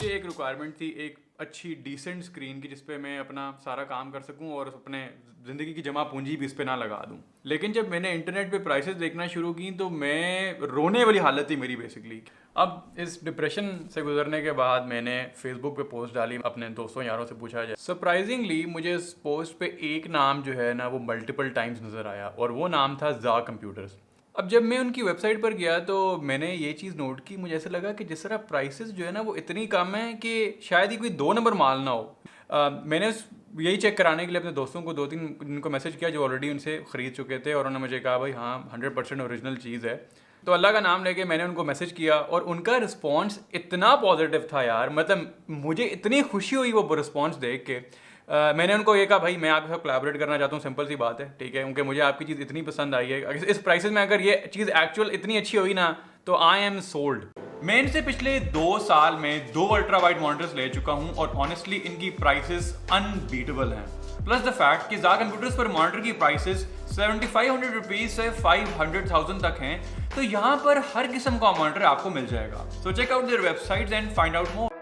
मुझे एक रिक्वायरमेंट थी एक अच्छी डिसेंट स्क्रीन की, जिस पे मैं अपना सारा काम कर सकूं और अपने ज़िंदगी की जमा पूंजी भी इस पे ना लगा दूं। लेकिन जब मैंने इंटरनेट पे प्राइसेस देखना शुरू की तो मैं रोने वाली हालत थी मेरी बेसिकली। अब इस डिप्रेशन से गुजरने के बाद मैंने फेसबुक पे पोस्ट डाली, अपने दोस्तों यारों से पूछा जाए। सरप्राइजिंगली मुझे इस पोस्ट पे एक नाम जो है ना वो मल्टीपल टाइम्स नज़र आया और वो नाम था ज़ा कंप्यूटर्स। अब जब मैं उनकी वेबसाइट पर गया तो मैंने ये चीज़ नोट की, मुझे ऐसा लगा कि जिस तरह प्राइसेस जो है ना वो इतनी कम है कि शायद ही कोई 2 नंबर माल ना हो। मैंने यही चेक कराने के लिए अपने दोस्तों को 2-3 उनको मैसेज किया जो ऑलरेडी उनसे ख़रीद चुके थे, और उन्होंने मुझे कहा भाई हाँ 100% ओरिजिनल चीज़ है। तो अल्लाह का नाम लेके मैंने उनको मैसेज किया और उनका रिस्पॉन्स इतना पॉजिटिव था यार, मतलब मुझे इतनी खुशी हुई वो रिस्पॉन्स देख के। मैंने उनको ये कहा भाई मैं आपके साथ कोलैबोरेट करना चाहता हूँ, सिंपल सी बात है, ठीक है, क्योंकि मुझे आपकी चीज़ इतनी पसंद आई है। इस प्राइसेस में अगर ये चीज़ एक्चुअल इतनी अच्छी हुई ना तो आई एम सोल्ड। मैं इनसे पिछले 2 साल में 2 अल्ट्रा वाइड मॉनिटर्स ले चुका हूँ और ऑनेस्टली इनकी प्राइसेस अनबीटेबल हैं। प्लस द फैक्ट कि ज़ा कंप्यूटर्स पर मॉनिटर की प्राइसेस 7500 रुपीज़ से 500,000 तक हैं, तो यहाँ पर हर किस्म का मॉनिटर आपको मिल जाएगा। So check out their websites and find out more.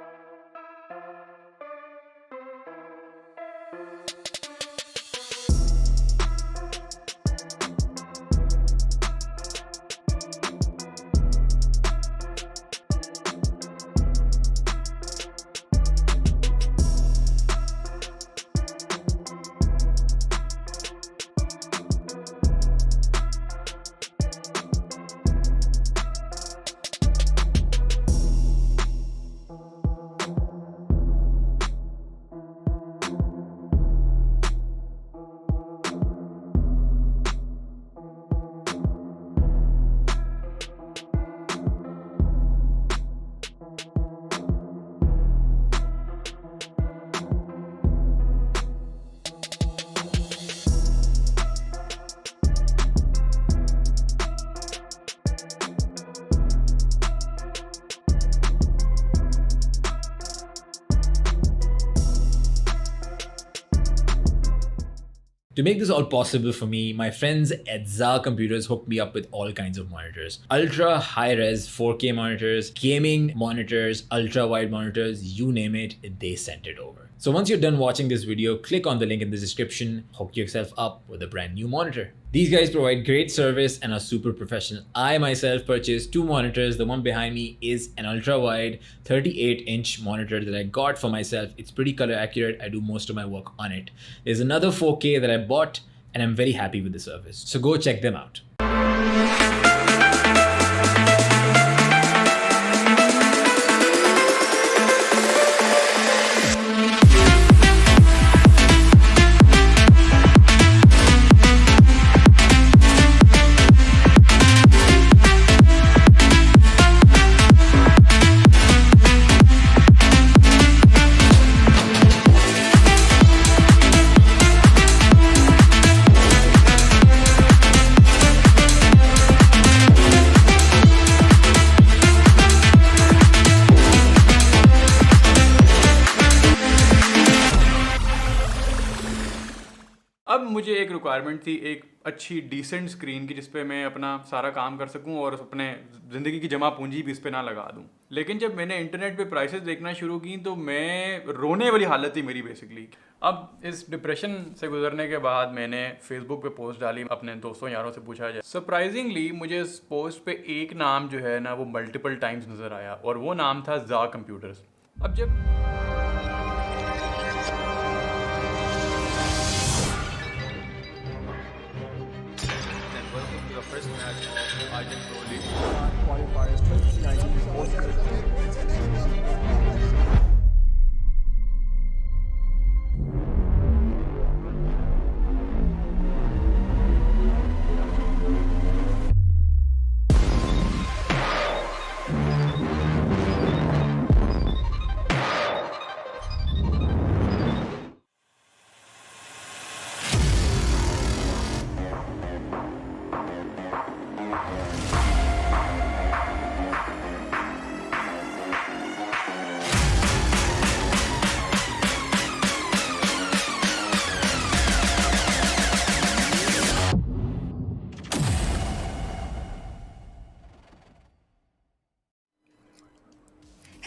To make this all possible for me, my friends at Zah Computers hooked me up with all kinds of monitors. Ultra high-res 4K monitors, gaming monitors, ultra-wide monitors, you name it, they sent it over. So once you're done watching this video, click on the link in the description, hook yourself up with a brand new monitor. These guys provide great service and are super professional. I myself purchased 2 monitors. The one behind me is an ultra-wide 38-inch monitor that I got for myself. It's pretty color accurate. I do most of my work on it. There's another 4K that I bought and I'm very happy with the service. So go check them out. अब मुझे एक requirement थी एक अच्छी decent screen की, जिस पे मैं अपना सारा काम कर सकूं और अपने ज़िंदगी की जमा पूंजी भी इस पे ना लगा दूं। लेकिन जब मैंने इंटरनेट पे प्राइसेस देखना शुरू की तो मैं रोने वाली हालत थी मेरी बेसिकली। अब इस डिप्रेशन से गुजरने के बाद मैंने फेसबुक पे पोस्ट डाली, अपने दोस्तों यारों से पूछा जाए। सरप्राइजिंगली मुझे इस पोस्ट पे एक नाम जो है ना वो मल्टीपल टाइम्स नज़र आया और वो नाम था ज़ा कंप्यूटर्स। अब जब first match of IGEN qualifiers 2019.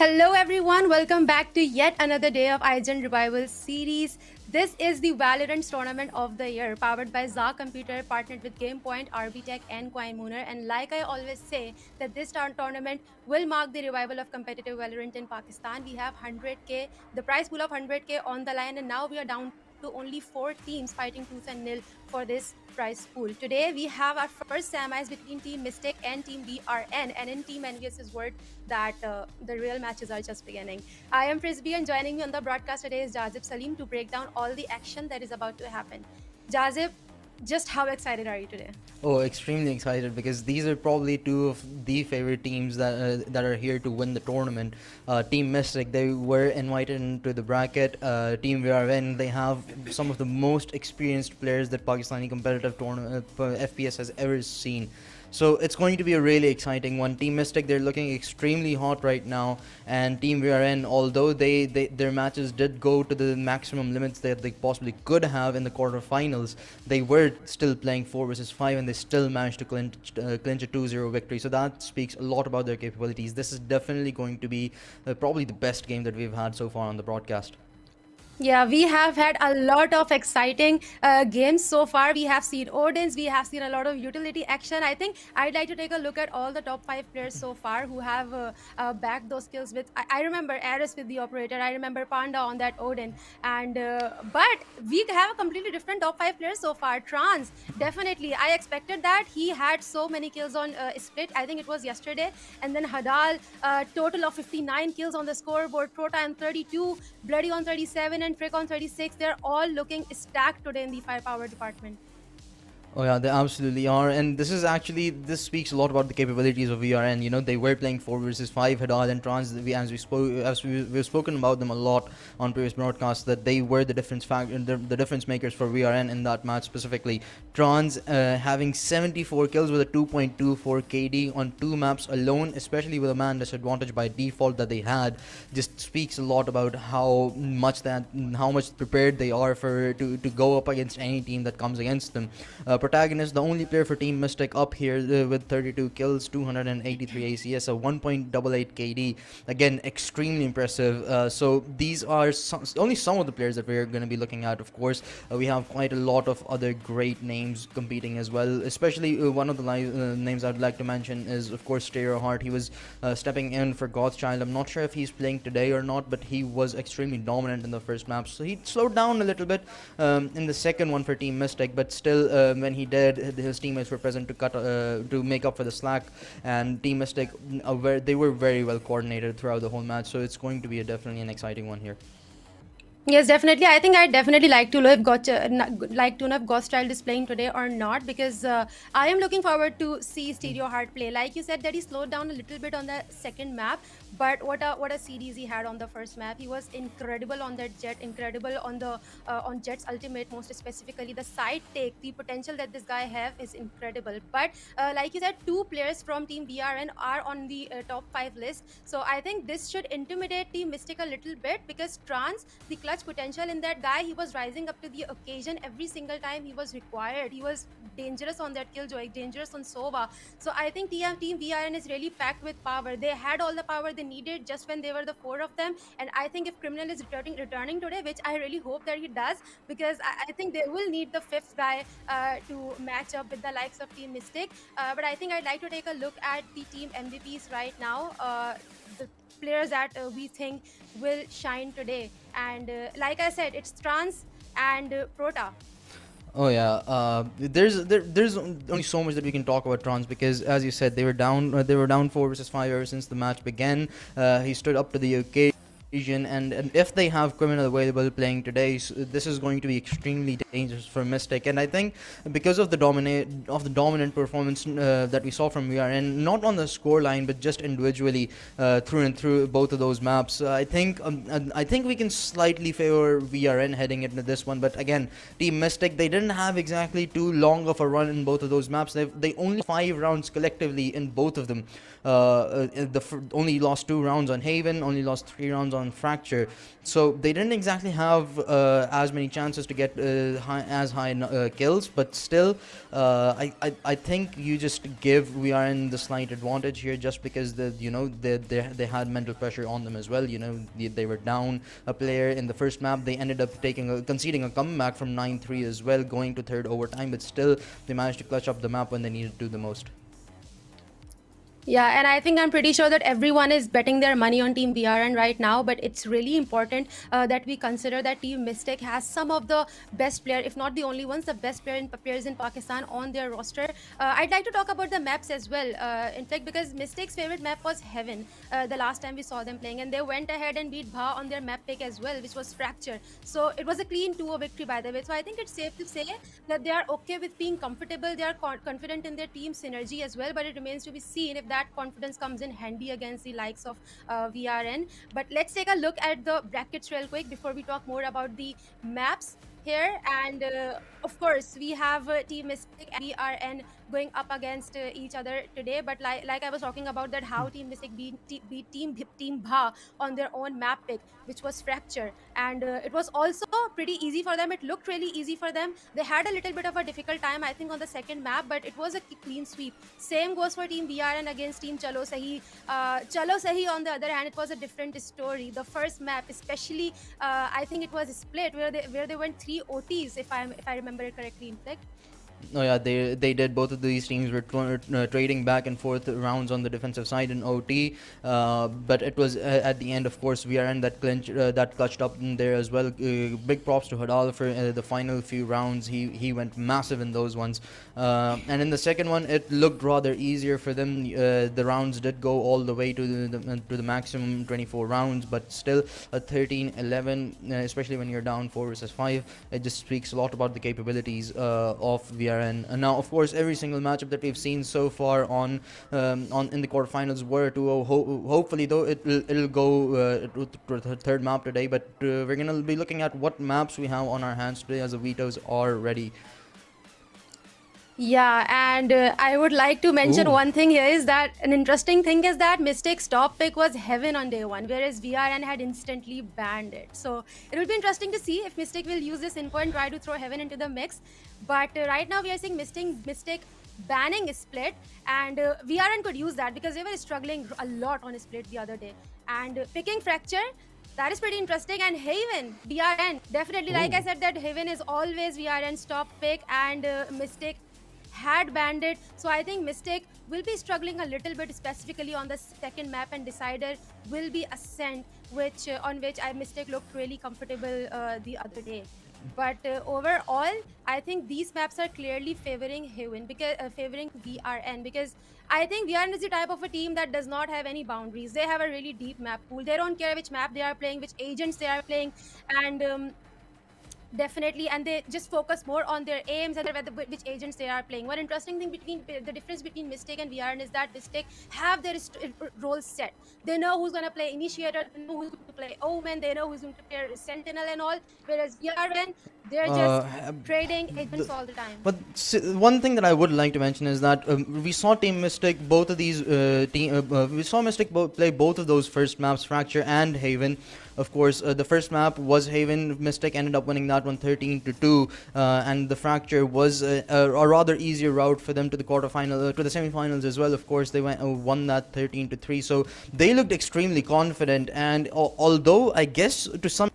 Hello everyone, welcome back to yet another day of IGEN Revival Series. This is the Valorant Tournament of the Year, powered by Zah Computers, partnered with GamePoint, RBTech and CoinMooner. And like I always say, that this tournament will mark the revival of competitive Valorant in Pakistan. We have 100k, the prize pool of 100k on the line, and now we are down to only 4 teams fighting tooth and nail for this prize pool. Today we have our first semis between Team Mystic and Team VRN, and in Team Envious' word that the real matches are just beginning. I am Frisbee, and joining me on the broadcast today is Jazib Salim to break down all the action that is about to happen. Jazib, just how excited are you today? Oh, extremely excited, because these are probably two of the favorite teams that are here to win the tournament. Team Mystic, they were invited into the bracket. Team VRN, they have some of the most experienced players that Pakistani competitive FPS has ever seen. So it's going to be a really exciting one. Team Mystic, they're looking extremely hot right now, and Team VRN, although their matches did go to the maximum limits that they possibly could have in the quarterfinals, they were still playing 4 versus 5, and they still managed to clinch a 2-0 victory. So that speaks a lot about their capabilities. This is definitely going to be probably the best game that we've had so far on the broadcast. Yeah, we have had a lot of exciting games so far. We have seen Odins, we have seen a lot of utility action. I think I'd like to take a look at all the top 5 players so far who have backed those skills with. I remember Aris with the operator, I remember Panda on that Odin, and but we have a completely different top 5 players so far. Trans, definitely, I expected that. He had so many kills on Split, I think it was yesterday, and then Hadal, total of 59 kills on the scoreboard. Prota on 32, Bloody on 37, and Frick on 36. They're all looking stacked today in the firepower department. Oh yeah, they absolutely are, and this speaks a lot about the capabilities of VRN. You know, they were playing 4 versus 5. Hadal and Trans, we've spoken about them a lot on previous broadcasts, that they were the difference makers for VRN in that match specifically. Trans having 74 kills with a 2.24 KD on 2 maps alone, especially with a man disadvantage by default that they had, just speaks a lot about how much prepared they are to go up against any team that comes against them. Protagonist, the only player for Team Mystic up here with 32 kills, 283 ACS, a 1.88 KD. Again, extremely impressive. So these are only some of the players that we're going to be looking at. Of course, we have quite a lot of other great names competing as well. Especially one of the names I'd like to mention is, of course, Stereoheart. He was stepping in for Godchild. I'm not sure if he's playing today or not, but he was extremely dominant in the first map. So he slowed down a little bit in the second one for Team Mystic, but still, when he did, his teammates were present to make up for the slack, and Team Mystic, they were very well coordinated throughout the whole match, so it's going to be definitely an exciting one here. Yes, definitely. I think I'd definitely like to know if Godchild is playing today or not, because I am looking forward to see Stereoheart play. Like you said, that he slowed down a little bit on the second map, but what a series he had on the first map. He was incredible on that Jet, incredible on the on Jet's ultimate, most specifically the side take. The potential that this guy have is incredible. But like you said, 2 players from Team VRN are on the top 5 list, so I think this should intimidate Team Mystic a little bit, because Trans, the clutch potential in that guy, he was rising up to the occasion every single time he was required. He was dangerous on that Killjoy, dangerous on Sova. So I think Team VRN is really packed with power. They had all the power they needed just when they were the 4 of them, and I think if Criminal is returning today, which I really hope that he does, because I think they will need the 5th guy to match up with the likes of Team Mystic. But I think I'd like to take a look at the team MVPs right now, the players that we think will shine today, and like I said, it's Trans and Prota. Oh yeah, there's only so much that we can talk about Trans, because as you said, they were down 4 versus 5 ever since the match began. He stood up to the occasion, and if they have Criminal available playing today, this is going to be extremely dangerous for Mystic. And I think because of the dominant performance that we saw from VRN, not on the scoreline but just individually through and through both of those maps, I think we can slightly favor VRN heading into this one. But again, Team Mystic, they didn't have exactly too long of a run in both of those maps. They only 5 rounds collectively in both of them. Only lost 2 rounds on Haven, only lost 3 rounds on on Fracture. So they didn't exactly have as many chances to get high kills, but still, I think you just give VRN the slight advantage here, just because they had mental pressure on them as well. They were down a player in the first map. They ended up conceding a comeback from 9-3 as well, going to third overtime, but still they managed to clutch up the map when they needed to the most. Yeah, and I think I'm pretty sure that everyone is betting their money on Team VRN right now, but it's really important that we consider that Team Mystic has some of the best players, if not the only ones, the best players in Pakistan on their roster. I'd like to talk about the maps as well, in fact, because Mystic's favorite map was Heaven the last time we saw them playing, and they went ahead and beat Bha on their map pick as well, which was Fracture. So it was a clean 2-0 victory, by the way. So I think it's safe to say that they are okay with being comfortable, they are confident in their team synergy as well, but it remains to be seen if that confidence comes in handy against the likes of VRN. But let's take a look at the brackets real quick before we talk more about the maps here. And of course, we have Team Mystic and VRN going up against each other today. But like I was talking about, that how Team Mystic beat Team Bha on their own map pick, which was Fracture, and it was also pretty easy for them. It looked really easy for them. They had a little bit of a difficult time, I think, on the second map, but it was a clean sweep. Same goes for Team VRN against Team Chalo Sahi. Chalo Sahi, on the other hand, it was a different story. The first map, especially, I think it was split where they went 3 OTs, if I remember it correctly, in fact. Oh yeah, they did. Both of these teams were trading back and forth rounds on the defensive side in OT, but it was at the end, of course, VRN that clutched up in there as well. Big props to Hadal for the final few rounds. He went massive in those ones, and in the second one it looked rather easier for them. The rounds did go all the way to the maximum 24 rounds, but still a 13-11, especially when you're down 4 versus 5, it just speaks a lot about the capabilities of VRN. And now, of course, every single matchup that we've seen so far on in the quarterfinals were 2-0. Hopefully, though, it'll go to the third map today. But we're gonna be looking at what maps we have on our hands today, as the vetoes are ready. Yeah, and I would like to mention one thing here, is that an interesting thing is that Mystic's top pick was Heaven on day one, whereas VRN had instantly banned it. So it will be interesting to see if Mystic will use this info and try to throw Heaven into the mix. But right now we are seeing Mystic banning Split, and VRN could use that because they were struggling a lot on Split the other day. And picking Fracture, that is pretty interesting. And Haven, VRN, definitely, like I said, that Haven is always VRN's top pick, and Mystic had banned it. So I think Mystic will be struggling a little bit, specifically on the second map, and Decider will be Ascent, on which Mystic looked really comfortable the other day. But overall, I think these maps are clearly favoring Haven, because favoring VRN, because I think VRN is the type of a team that does not have any boundaries. They have a really deep map pool. They don't care which map they are playing, which agents they are playing, and definitely, and they just focus more on their aims and which agents they are playing. One interesting thing the difference between Mystic and VRN is that Mystic have their roles set. They know who's going to play Initiator, they know who's going to play Omen, they know who's going to play Sentinel and all, whereas VRN, they're just trading agents all the time. But one thing that I would like to mention is that we saw Team Mystic, both of these we saw Mystic play both of those first maps, Fracture and Haven. Of course, the first map was Haven. Mystic ended up winning that one 13-2, and the Fracture was a rather easier route for them to the quarterfinal, to the semifinals as well. Of course, they won that 13-3. So they looked extremely confident, and although I guess to some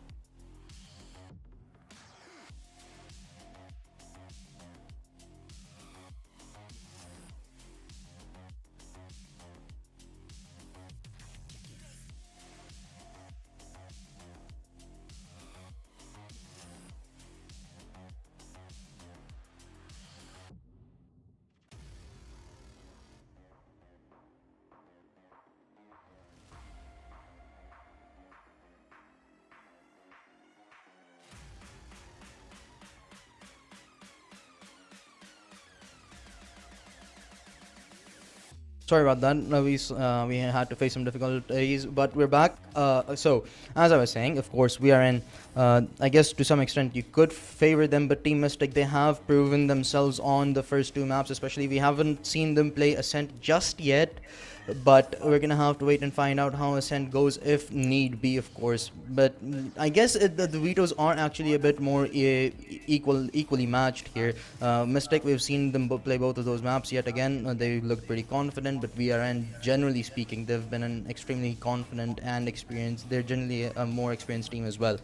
sorry about that. We had to face some difficulties, but we're back. So, as I was saying, of course, we are in. I guess to some extent you could favor them, but Team Mystic, they have proven themselves on the first two maps. Especially, we haven't seen them play Ascent just yet. but we're gonna have to wait and find out how Ascent goes if need be, of course. But I guess the vetoes are actually a bit more equally matched here. Mystic, we've seen them play both of those maps yet again. They looked pretty confident, but VRN, generally speaking, they've been an extremely confident and experienced. They're generally a more experienced team as well.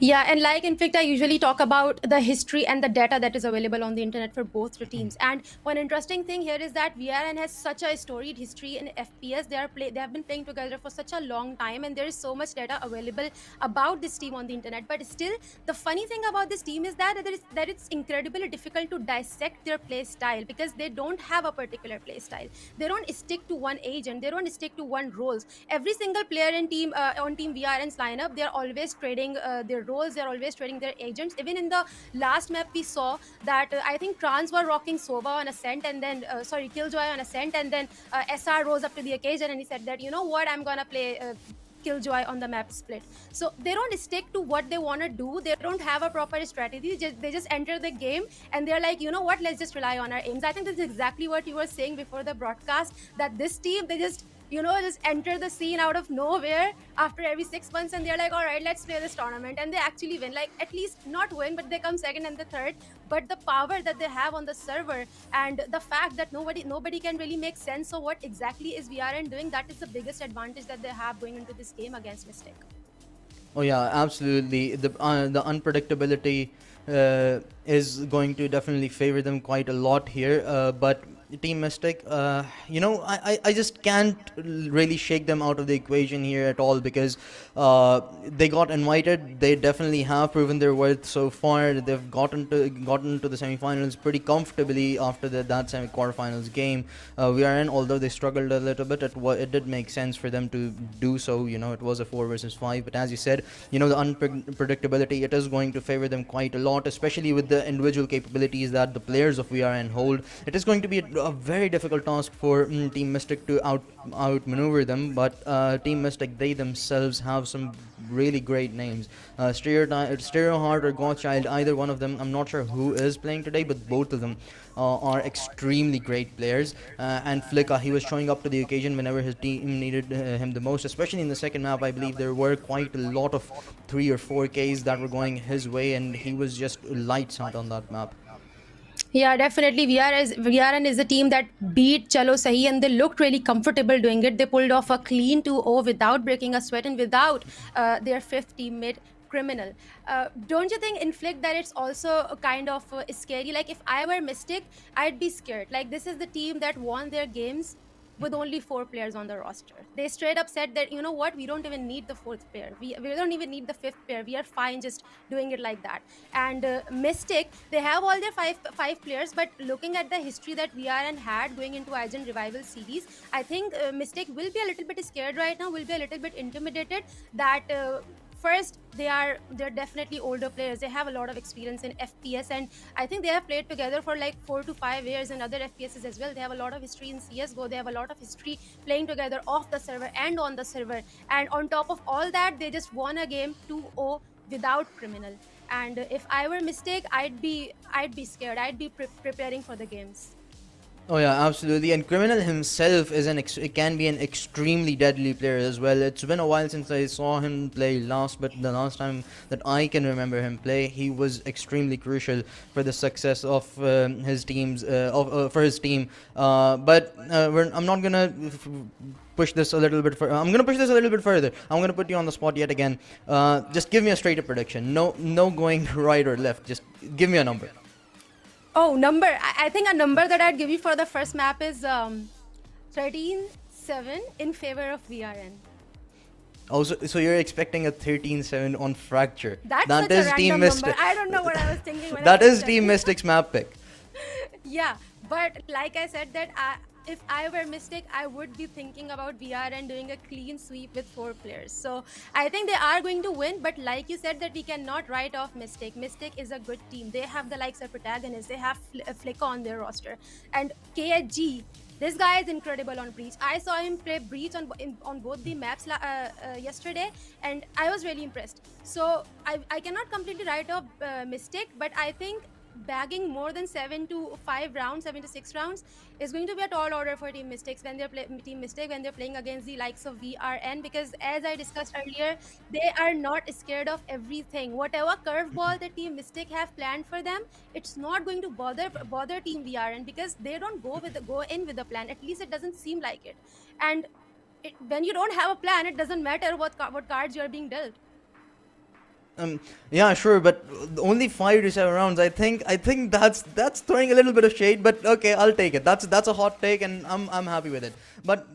Yeah, and like in fact, I usually talk about the history and the data that is available on the internet for both the teams. And one interesting thing here is that VRN has such a storied history in FPS. They have been playing together for such a long time, and there is so much data available about this team on the internet. But still, the funny thing about this team is that it's incredibly difficult to dissect their play style, because they don't have a particular play style. They don't stick to one agent. They don't stick to one roles. Every single player in team on Team VRN's lineup, they are always trading their roles. They're always trading their agents. Even in the last map, we saw that I think Trans were rocking Sova on Ascent, and then Killjoy on Ascent, and then SR rose up to the occasion and he said that, you know what, I'm gonna play Killjoy on the map split. So they don't stick to what they want to do. They don't have a proper strategy. They just enter the game and they're like, you know what, let's just rely on our aims. I think this is exactly what you were saying before the broadcast, that this team, they just enter the scene out of nowhere after every 6 months, and they're like, all right, let's play this tournament, and they actually win. Like, at least not win, but they come second and the third. But the power that they have on the server, and the fact that nobody can really make sense of what exactly is VRN doing, that is the biggest advantage that they have going into this game against Mystic. Oh yeah, absolutely. The unpredictability is going to definitely favor them quite a lot here. But Team Mystic, I just can't really shake them out of the equation here at all, because they got invited. They definitely have proven their worth so far. They've gotten to the semifinals pretty comfortably after that quarterfinals game. VRN, although they struggled a little bit, it did make sense for them to do so. It was a 4 versus 5, but as you said, the unpredictability, it is going to favor them quite a lot, especially with the individual capabilities that the players of VRN hold. It is going to be a very difficult task for Team Mystic to outmaneuver them, but Team Mystic, they themselves have some really great names. Stereoheart or Godchild, either one of them, I'm not sure who is playing today, but both of them are extremely great players. And Flicka, he was showing up to the occasion whenever his team needed him the most, especially in the second map. I believe there were quite a lot of 3 or 4 Ks that were going his way, and he was just lights out on that map. Yeah, definitely. VRN is a team that beat Chalo Sahi, and they looked really comfortable doing it. They pulled off a clean 2-0 without breaking a sweat and without their fifth teammate, Criminal. Don't you think, Inflict, that it's also a kind of scary? Like, if I were Mystic, I'd be scared. Like, this is the team that won their games with only 4 players on the roster. They straight up said that, you know what, we don't even need the 4th player. We don't even need the 5th player. We are fine just doing it like that. And Mystic, they have all their five players, but looking at the history that VRN had going into IGEN Revival Series, I think Mystic will be a little bit scared right now, will be a little bit intimidated that first, they're definitely older players. They have a lot of experience in FPS, and I think they have played together for like 4 to 5 years in other FPSs as well. They have a lot of history in CSGO. They have a lot of history playing together off the server and on the server. And on top of all that, they just won a game 2-0 without Criminal. And if I were Mystic, I'd be scared. I'd be preparing for the games. Oh yeah, absolutely. And Criminal himself is can be an extremely deadly player as well. It's been a while since I saw him play last, but the last time that I can remember him play, he was extremely crucial for the success of his teams, for his team. But I'm not gonna push this a little bit further. I'm gonna push this a little bit further. I'm gonna put you on the spot yet again. Just give me a straight up prediction. No going right or left. Just give me a number. Oh, number. I think a number that I'd give you for the first map is 13-7 in favor of VRN. Oh, so you're expecting a 13-7 on Fracture. That is is Team Mystic. I don't know what I was thinking when That I is Team Mystic's map pick. Yeah, but like I said, that if I were Mystic, I would be thinking about VRN doing a clean sweep with 4 players. So I think they are going to win, but like you said, that we cannot write off Mystic. Mystic is a good team. They have the likes of protagonists. They have Flicka on their roster. And KHG, this guy is incredible on Breach. I saw him play Breach on both the maps yesterday, and I was really impressed. So I cannot completely write off Mystic, but I think bagging more than 7 to 5 rounds, 7 to 6 rounds is going to be a tall order for Team Mystics when they're playing against the likes of VRN, because as I discussed earlier, they are not scared of everything. Whatever curveball the Team Mystic have planned for them, it's not going to bother Team VRN, because they don't go in with a plan. At least it doesn't seem like it. And when you don't have a plan, it doesn't matter what cards you're being dealt. Yeah, sure, but only 5 to 7 rounds. I think that's throwing a little bit of shade, but okay, I'll take it. That's a hot take, and I'm happy with it. But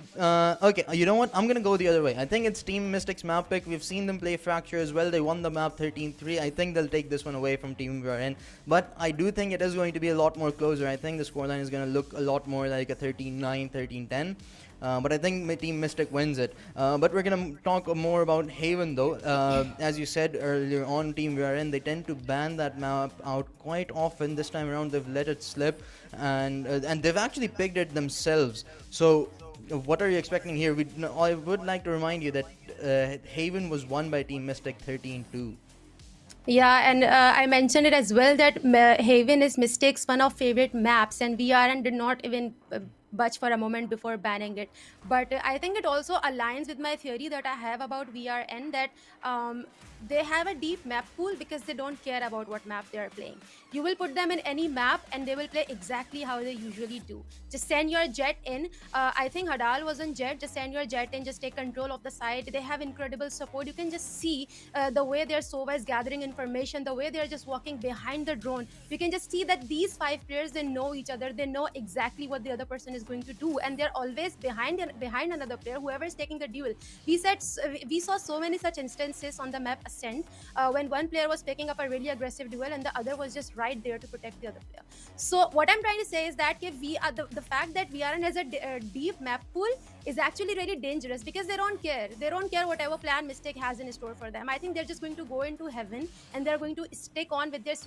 okay, you know what? I'm gonna go the other way. I think it's Team Mystics map pick. We've seen them play Fracture as well. They won the map 13-3. I think they'll take this one away from Team VRN. But I do think it is going to be a lot more closer. I think the scoreline is gonna look a lot more like a 13-9, 13-10. But I think my Team Mystic wins it. But we're going to talk more about Haven though. As you said earlier on, Team VRN, they tend to ban that map out quite often. This time around, they've let it slip, and they've actually picked it themselves. So what are you expecting here? I would like to remind you that Haven was won by Team Mystic 13-2. Yeah, and I mentioned it as well that Haven is Mystics' one of favorite maps, and VRN did not even budge for a moment before banning it. But I think it also aligns with my theory that I have about VRN, that they have a deep map pool because they don't care about what map they are playing. You will put them in any map and they will play exactly how they usually do. Just send your jet in. I think Hadal was on jet. Just send your jet in. Just take control of the side. They have incredible support. You can just see the way their Sova is gathering information, the way they're just walking behind the drone. You can just see that these 5 players, they know each other. They know exactly what the other person is going to do, and they're always behind another player, whoever is taking the duel. We saw so many such instances on the map Ascent when one player was picking up a really aggressive duel and the other was just right there to protect the other player. So what I'm trying to say is that if we are the fact that VRN has a deep map pool is actually really dangerous, because they don't care whatever plan Mystic has in store for them. I think they're just going to go into Heaven and they're going to stick on with their